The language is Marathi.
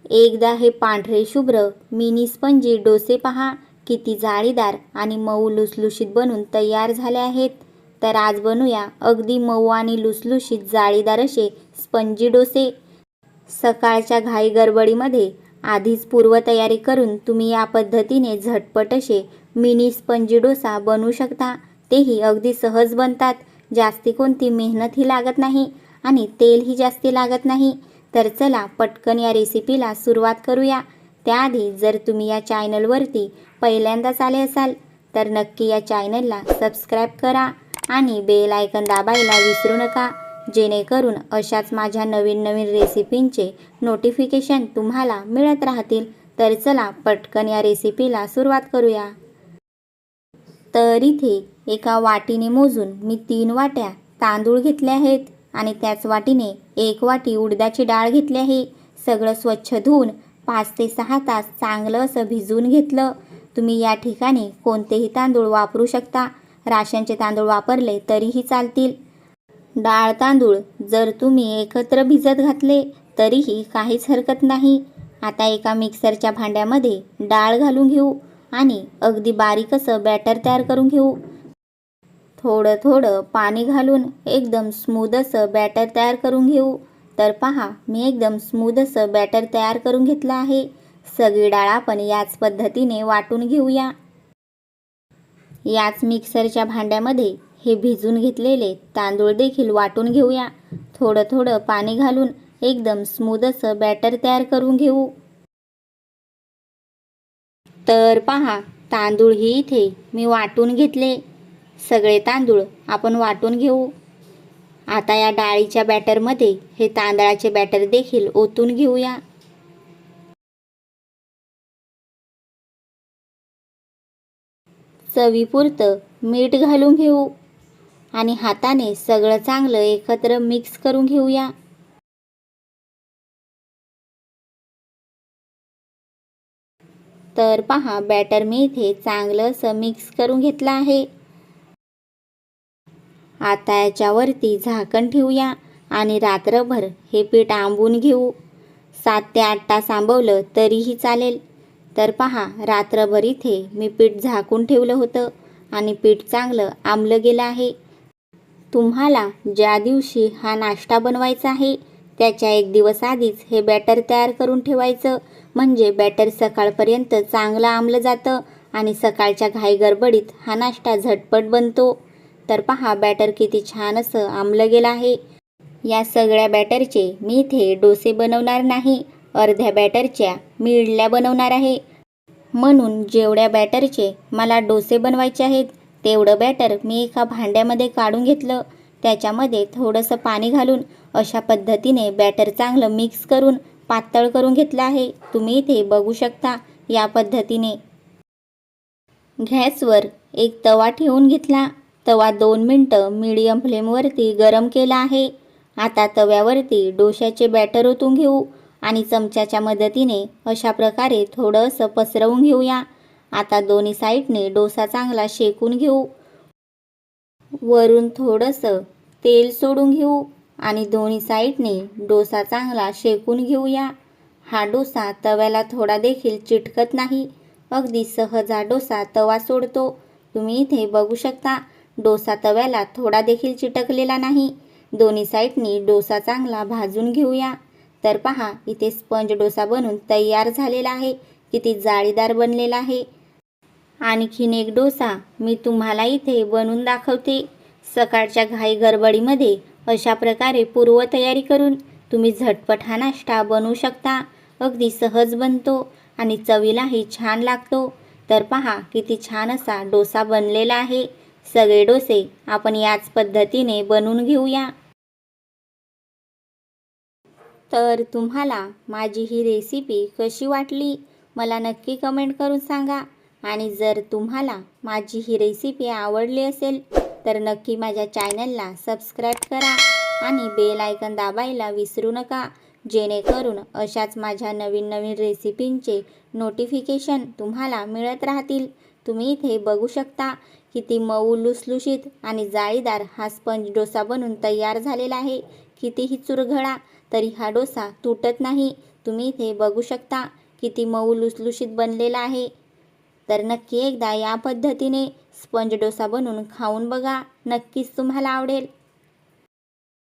एकदा हे पांढरे शुभ्र मिनी स्पंजी डोसे पहा, किती जाळीदार आणि मऊ लुसलुशीत बनून तयार झाले आहेत. तर आज बनवूया अगदी मऊ आणि लुसलुशीत जाळीदार असे स्पंजी डोसे. सकाळच्या घाई गडबडीमध्ये आधीच पूर्वतयारी करून तुम्ही या पद्धतीने झटपट असे मिनी स्पंजी डोसा बनवू शकता. तेही अगदी सहज बनतात. जास्ती कोणती मेहनतही लागत नाही आणि तेलही जास्ती लागत नाही. तर चला पटकन या रेसिपीला सुरुवात करूया. त्याआधी जर तुम्ही या चॅनलवरती पहिल्यांदाच आले असाल तर नक्की या चॅनलला सबस्क्राईब करा आणि बेल आयकॉन दाबायला विसरू नका, जेणेकरून अशाच माझ्या नवीन नवीन रेसिपींचे नोटिफिकेशन तुम्हाला मिळत राहतील. तर चला पटकन या रेसिपीला सुरुवात करूया. तर इथे एका वाटीने मोजून मी 3 वाट्या तांदूळ घेतले आहेत आणि त्याच वाटीने 1 वाटी उडदाची डाळ घेतली आहे. सगळं स्वच्छ धुवून 5 ते 6 तास चांगलं असं भिजवून घेतलं. तुम्ही या ठिकाणी कोणतेही तांदूळ वापरू शकता. राशनचे तांदूळ वापरले तरीही चालतील. डाळ तांदूळ जर तुम्ही एकत्र भिजत घातले तरीही काहीच हरकत नाही. आता एका मिक्सरच्या भांड्यामध्ये डाळ घालून घेऊ आणि अगदी बारीक असं बॅटर तयार करून घेऊ. थोडं थोडं पाणी घालून एकदम स्मूथ असं बॅटर तयार करून घेऊ. तर पहा, मी एकदम स्मूथ असं बॅटर तयार करून घेतलं आहे. सगळी डाळ आपण याच पद्धतीने वाटून घेऊया. याच मिक्सरच्या भांड्यामध्ये हे भिजून घेतलेले तांदूळ देखील वाटून घेऊया. थोडं थोडं पाणी घालून एकदम स्मूथ असं बॅटर तयार करून घेऊ. तर पहा, तांदूळ ही इथे मी वाटून घेतले. सगळे तांदूळ आपण वाटून घेऊ. आता या डाळीच्या बॅटरमध्ये हे तांदळाचे बॅटर देखील ओतून घेऊया. चवीपुरतं मीठ घालून घेऊ आणि हाताने सगळं चांगलं एकत्र मिक्स करून घेऊया. तर पहा, बॅटर मी इथे चांगलं असं मिक्स करून घेतलं आहे. आता याच्यावरती झाकण ठेवूया आणि रात्रभर हे पीठ आंबून घेऊ. 7 ते 8 तास आंबवलं तरीही चालेल. तर पहा, रात्रभर इथे मी पीठ झाकून ठेवलं होतं आणि पीठ चांगलं आंबलं गेलं आहे. तुम्हाला ज्या दिवशी हा नाश्ता बनवायचा आहे त्याच्या 1 दिवस आधीच हे बॅटर तयार करून ठेवायचं, म्हणजे बॅटर सकाळपर्यंत चांगलं आंबलं जातं आणि सकाळच्या घाई गडबडीत हा नाश्ता झटपट बनतो. तर पहा, बॅटर किती छान असं आंबलं गेलं आहे. या सगळ्या बॅटरचे मी इथे डोसे बनवणार नाही, अर्ध्या बॅटरच्या मी इडल्या बनवणार आहे. म्हणून जेवढ्या बॅटरचे मला डोसे बनवायचे आहेत तेवढं बॅटर मी एका भांड्यामध्ये काढून घेतलं. त्याच्यामध्ये थोडंसं पाणी घालून अशा पद्धतीने बॅटर चांगलं मिक्स करून पातळ करून घेतलं आहे. तुम्ही इथे बघू शकता या पद्धतीने. गॅसवर एक तवा ठेवून घेतला. तवा 2 मिनिटं मीडियम फ्लेमवरती गरम केला आहे. आता तव्यावरती डोश्याचे बॅटर ओतून घेऊ आणि चमच्याच्या मदतीने अशा प्रकारे थोडं असं पसरवून घेऊया. आता दोन्ही साईडने डोसा चांगला शेकून घेऊ. वरून थोडंसं तेल सोडून घेऊ आणि दोन्ही साईडने डोसा चांगला शेकून घेऊया. हा डोसा तव्याला थोडा देखील चिटकत नाही. अगदी सहज हा डोसा तवा सोडतो. तुम्ही इथे बघू शकता, डोसा तव्याला थोडा देखील चिटकलेला नाही. दोन्ही साईडनी डोसा चांगला भाजून घेऊया. तर पहा, इथे स्पंज डोसा बनून तयार झालेला आहे. किती जाळीदार बनलेला आहे. आणखीन एक डोसा मी तुम्हाला इथे बनवून दाखवते. सकाळच्या घाई गडबडीमध्ये अशा प्रकारे पूर्वतयारी करून तुम्ही झटपट हा नाश्ता बनवू शकता. अगदी सहज बनतो आणि चवीलाही छान लागतो. तर पहा, किती छान असा डोसा बनलेला आहे. सगळे डोसे आपण याच पद्धतीने बनवून घेऊया. तर तुम्हाला माझी ही रेसिपी कशी वाटली मला नक्की कमेंट करून सांगा. आणि जर तुम्हाला माझी ही रेसिपी आवडली असेल तर नक्की माझ्या चॅनलला सबस्क्राईब करा आणि बेल आयकॉन दाबायला विसरू नका, जेणेकरून अशाच माझ्या नवीन नवीन रेसिपींचे नोटिफिकेशन तुम्हाला मिळत राहतील. तुम्ही इथे बघू शकता, किती मऊ लुसलुशीत आणि जाळीदार हा स्पंज डोसा बनून तयार झालेला आहे. कितीही चुरघळा तरी हा डोसा तुटत नाही. तुम्ही इथे बघू शकता किती मऊ लुसलुशीत बनलेला आहे. तर नक्की एकदा या पद्धतीने स्पंज डोसा बनवून खाऊन बघा, नक्कीच तुम्हाला आवडेल.